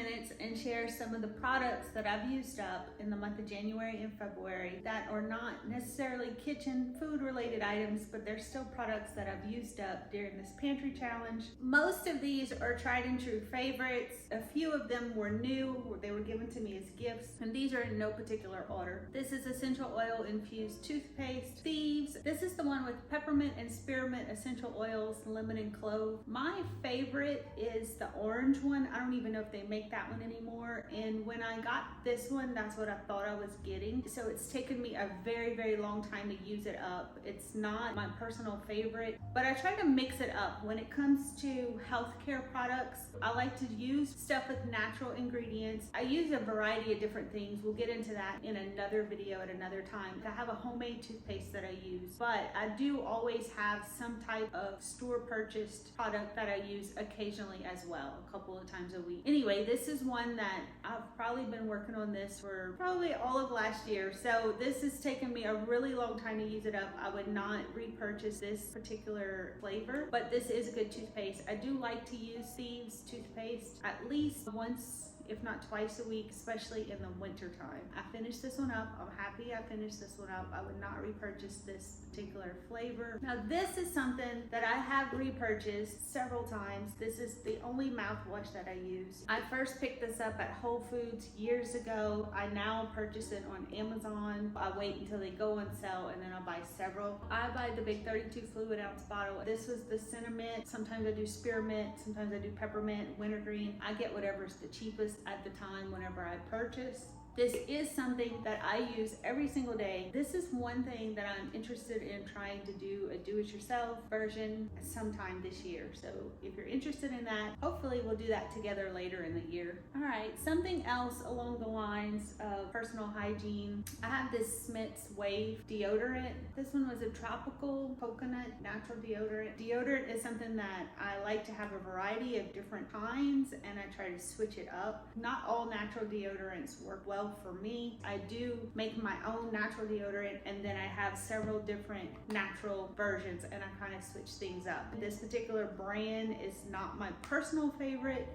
minutes and share some of the products that I've used up in the month of January and February that are not necessarily kitchen food related items, but they're still products that I've used up during this pantry challenge. Most of these are tried and true favorites. A few of them were new, they were given to me as gifts, and these are in no particular order. This is essential oil infused toothpaste. Thieves. This is the one with peppermint and spearmint essential oils, lemon and clove. My favorite is the orange one. I don't even know if they make that one anymore. And when I got this one, that's what I thought I was getting. So it's taken me a very, very long time to use it up. It's not my personal favorite, but I try to mix it up. When it comes to healthcare products, I like to use stuff with natural ingredients. I use a variety of different things. We'll get into that in another video at another time. I have a homemade toothpaste that I use, but I do always have some type of store purchased product that I use occasionally as well, a couple of times a week. Anyway, this is one that I've probably been working on this for probably all of last year. So this has taken me a really long time to use it up. I would not repurchase this particular flavor, but this is a good toothpaste. I do like to use Thieves toothpaste at least once, if not twice a week, especially in the winter time. I finished this one up. I'm happy I finished this one up. I would not repurchase this particular flavor. Now this is something that I have repurchased several times. This is the only mouthwash that I use. I first picked this up at Whole Foods years ago. I now purchase it on Amazon. I wait until they go on sale and then I'll buy several. I buy the big 32 fluid ounce bottle. This was the cinnamon. Sometimes I do spearmint. Sometimes I do peppermint, wintergreen. I get whatever's the cheapest at the time whenever I purchase. This is something that I use every single day. This is one thing that I'm interested in trying to do a do-it-yourself version sometime this year. So if you're interested in that, hopefully we'll do that together later in the year. All right, something else along the lines of personal hygiene. I have this Smith's Wave deodorant. This one was a tropical coconut natural deodorant. Deodorant is something that I like to have a variety of different kinds and I try to switch it up. Not all natural deodorants work well for me. I do make my own natural deodorant and then I have several different natural versions and I kind of switch things up. This particular brand is not my personal favorite.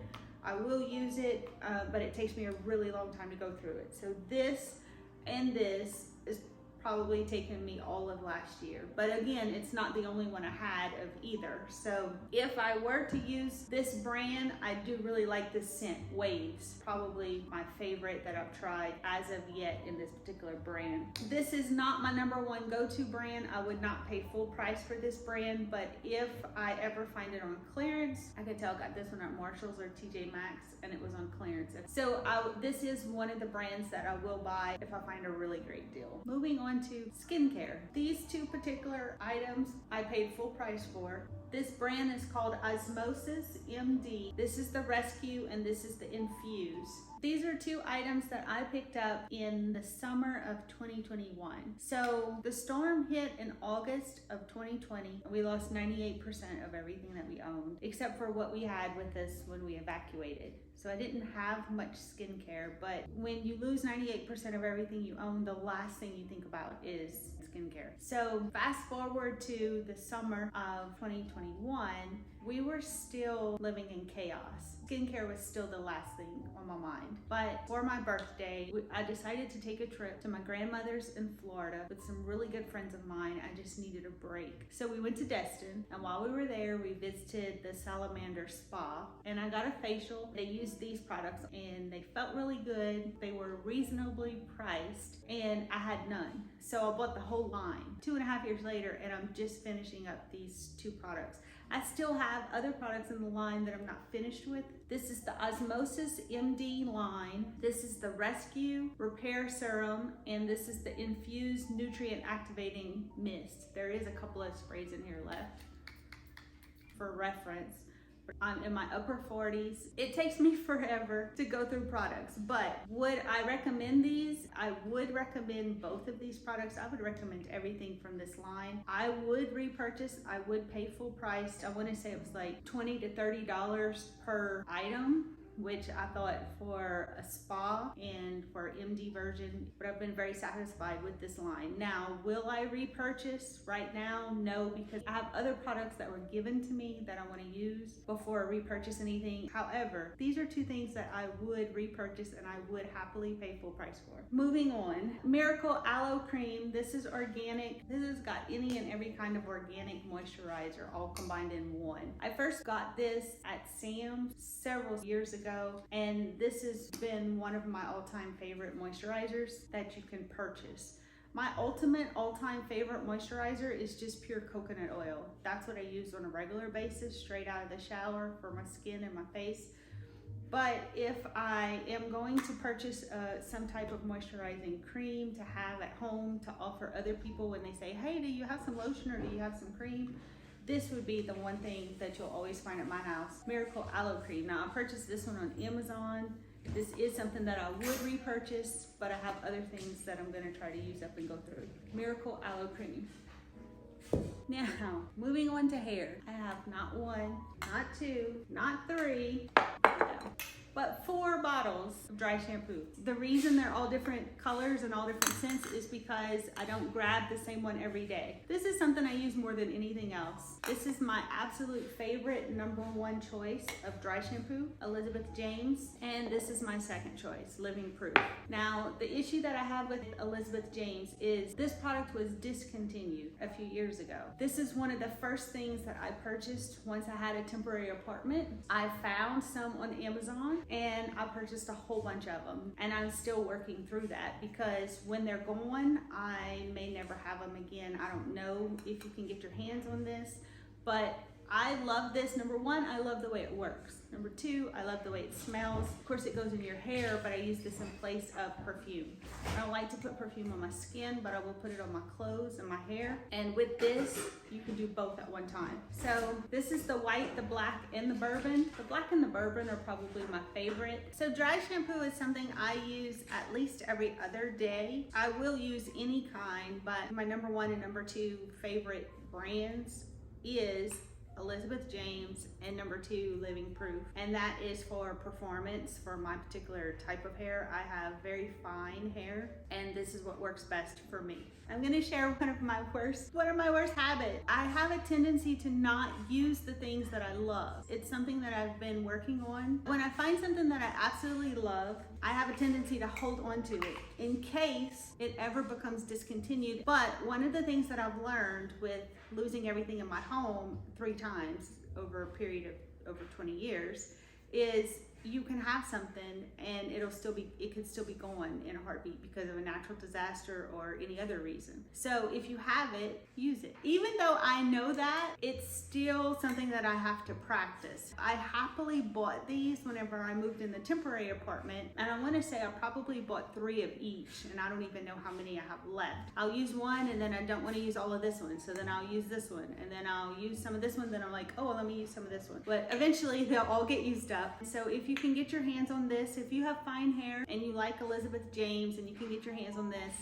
I will use it, but it takes me a really long time to go through it. So this and this is probably taken me all of last year. But again, it's not the only one I had of either. So if I were to use this brand, I do really like this scent, Waves. Probably my favorite that I've tried as of yet in this particular brand. This is not my number one go-to brand. I would not pay full price for this brand, but if I ever find it on clearance, I can tell I got this one at Marshall's or TJ Maxx and it was on clearance. So this is one of the brands that I will buy if I find a really great deal. Moving on to skincare. These two particular items I paid full price for. This brand is called Osmosis MD. This is the Rescue and this is the Infuse. These are two items that I picked up in the summer of 2021. So the storm hit in August of 2020. We lost 98% of everything that we owned, except for what we had with us when we evacuated. So I didn't have much skincare, but when you lose 98% of everything you own, the last thing you think about is skincare. So fast forward to the summer of 2021, we were still living in chaos. Skincare was still the last thing on my mind. But for my birthday, I decided to take a trip to my grandmother's in Florida with some really good friends of mine. I just needed a break. So we went to Destin, and while we were there, we visited the Salamander Spa, and I got a facial. They used these products, and they felt really good. They were reasonably priced, and I had none. So I bought the whole line. 2.5 years later, and I'm just finishing up these two products. I still have other products in the line that I'm not finished with. This is the Osmosis MD line. This is the Rescue Repair Serum, and this is the Infused Nutrient Activating Mist. There is a couple of sprays in here left for reference. I'm in my upper 40s. It takes me forever to go through products, but would I recommend these? I would recommend both of these products. I would recommend everything from this line. I would repurchase. I would pay full price. I want to say it was like $20 to $30 per item. which I thought for a spa and for MD version, but I've been very satisfied with this line. Now, will I repurchase right now? No, because I have other products that were given to me that I want to use before I repurchase anything. However, these are two things that I would repurchase and I would happily pay full price for. Moving on, Miracle Aloe Cream. This is organic. This has got any and every kind of organic moisturizer all combined in one. I first got this at Sam's several years ago, and this has been one of my all-time favorite moisturizers that you can purchase. My ultimate all-time favorite moisturizer is just pure coconut oil. That's what I use on a regular basis, straight out of the shower for my skin and my face. But if I am going to purchase some type of moisturizing cream to have at home to offer other people when they say, hey, do you have some lotion or do you have some cream? This would be the one thing that you'll always find at my house, Miracle Aloe Cream. Now, I purchased this one on Amazon. This is something that I would repurchase, but I have other things that I'm gonna try to use up and go through. Miracle Aloe Cream. Now, moving on to hair. I have not one, not two, not three, but 4 bottles of dry shampoo. The reason they're all different colors and all different scents is because I don't grab the same one every day. This is something I use more than anything else. This is my absolute favorite #1 choice of dry shampoo, Elizabeth James, and this is my second choice, Living Proof. Now, the issue that I have with Elizabeth James is this product was discontinued a few years ago. This is one of the first things that I purchased once I had a temporary apartment. I found some on Amazon and I purchased a whole bunch of them, and I'm still working through that because when they're gone, I may never have them again. I don't know if you can get your hands on this, but I love this. #1, I love the way it works. #2, I love the way it smells. Of course, it goes in your hair, but I use this in place of perfume. I don't like to put perfume on my skin, but I will put it on my clothes and my hair. And with this, you can do both at one time. So this is the white, the black, and the bourbon. The black and the bourbon are probably my favorite. So dry shampoo is something I use at least every other day. I will use any kind, but my #1 and #2 favorite brands is Elizabeth James and #2 Living Proof, and that is for performance for my particular type of hair. I have very fine hair and this is what works best for me. I'm going to share one of my worst habits. I have a tendency to not use the things that I love. It's something that I've been working on. When I find something that I absolutely love, I have a tendency to hold on to it in case it ever becomes discontinued. But one of the things that I've learned with losing everything in my home 3 times over a period of over 20 years is you can have something and it could still be gone in a heartbeat because of a natural disaster or any other reason. So if you have it, use it. Even though I know that, it's still something that I have to practice. I happily bought these whenever I moved in the temporary apartment, and I want to say I probably bought 3 of each, and I don't even know how many I have left. I'll use one and then I don't want to use all of this one, so then I'll use this one, and then I'll use some of this one, then I'm like, oh, well, let me use some of this one. But eventually they'll all get used up. So if you can get your hands on this, if you have fine hair and you like Elizabeth James and you can get your hands on this,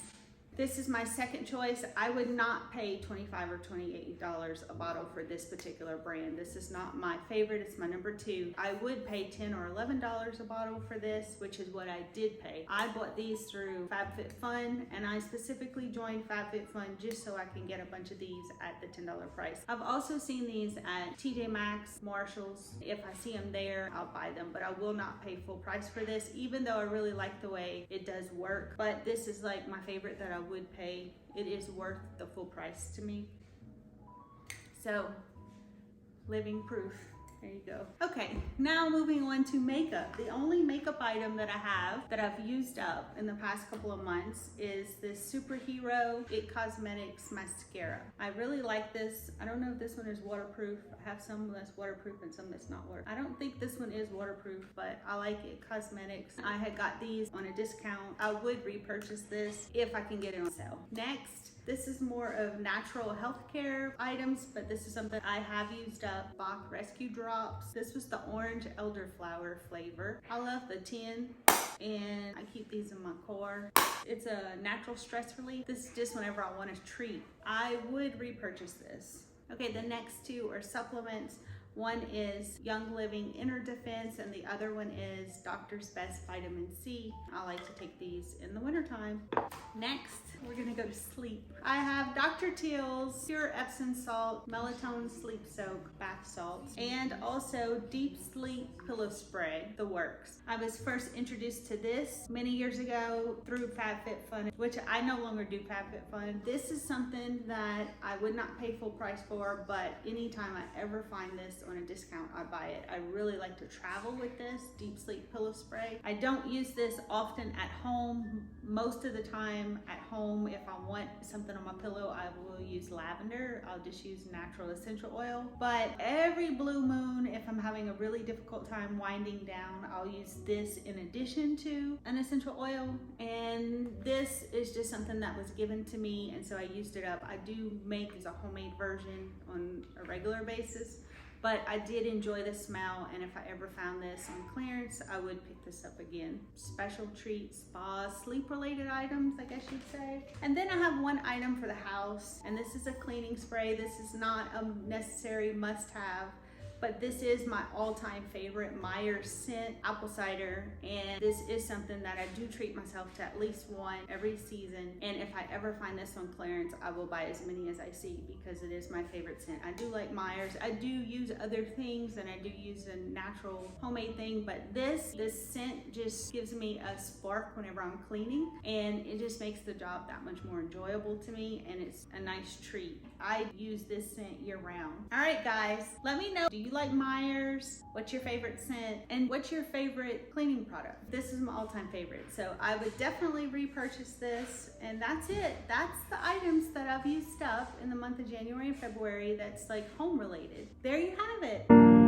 this is my second choice. I would not pay $25 or $28 a bottle for this particular brand. This is not my favorite, it's my #2. I would pay $10 or $11 a bottle for this, which is what I did pay. I bought these through FabFitFun, and I specifically joined FabFitFun just so I can get a bunch of these at the $10 price. I've also seen these at TJ Maxx, Marshalls. If I see them there, I'll buy them, but I will not pay full price for this, even though I really like the way it does work. But this is like my favorite that I would pay. It is worth the full price to me. So, Living Proof. There you go. Okay, now moving on to makeup. The only makeup item that I have that I've used up in the past couple of months is this Superhero It Cosmetics mascara. I really like this. I don't know if this one is waterproof. I have some that's waterproof and some that's not waterproof. I don't think this one is waterproof, but I like It Cosmetics. I had got these on a discount. I would repurchase this if I can get it on sale. Next, this is more of natural healthcare items, but this is something I have used up. Bach Rescue Drops. This was the orange elderflower flavor. I love the tin, and I keep these in my car. It's a natural stress relief. This is just whenever I want a treat. I would repurchase this. Okay, the next 2 are supplements. One is Young Living Inner Defense, and the other one is Doctor's Best Vitamin C. I like to take these in the wintertime. Next, we're gonna go to sleep. I have Dr. Teal's Pure Epsom Salt Melatonin Sleep Soak Bath Salts, and also Deep Sleep Pillow Spray, the works. I was first introduced to this many years ago through FabFitFun, which I no longer do FabFitFun. This is something that I would not pay full price for, but anytime I ever find this on a discount, I buy it. I really like to travel with this Deep Sleep Pillow Spray. I don't use this often at home. Most of the time at home, if I want something on my pillow, I will use lavender. I'll just use natural essential oil. But every blue moon, if I'm having a really difficult time winding down, I'll use this in addition to an essential oil. And this is just something that was given to me, and so I used it up. I do make a homemade version on a regular basis, but I did enjoy the smell, and if I ever found this on clearance, I would pick this up again. Special treats, spa, sleep-related items, I guess you'd say. And then I have one item for the house, and this is a cleaning spray. This is not a necessary must-have, but this is my all-time favorite Myers scent apple cider, and this is something that I do treat myself to at least one every season. And if I ever find this on clearance, I will buy as many as I see because it is my favorite scent. I do like Myers. I do use other things, and I do use a natural homemade thing, but this scent just gives me a spark whenever I'm cleaning, and it just makes the job that much more enjoyable to me, and it's a nice treat. I use this scent year round. All right, guys, let me know, do you like Myers? What's your favorite scent? And what's your favorite cleaning product? This is my all-time favorite, so I would definitely repurchase this. And that's it. That's the items that I've used up in the month of January and February that's like home related. There you have it.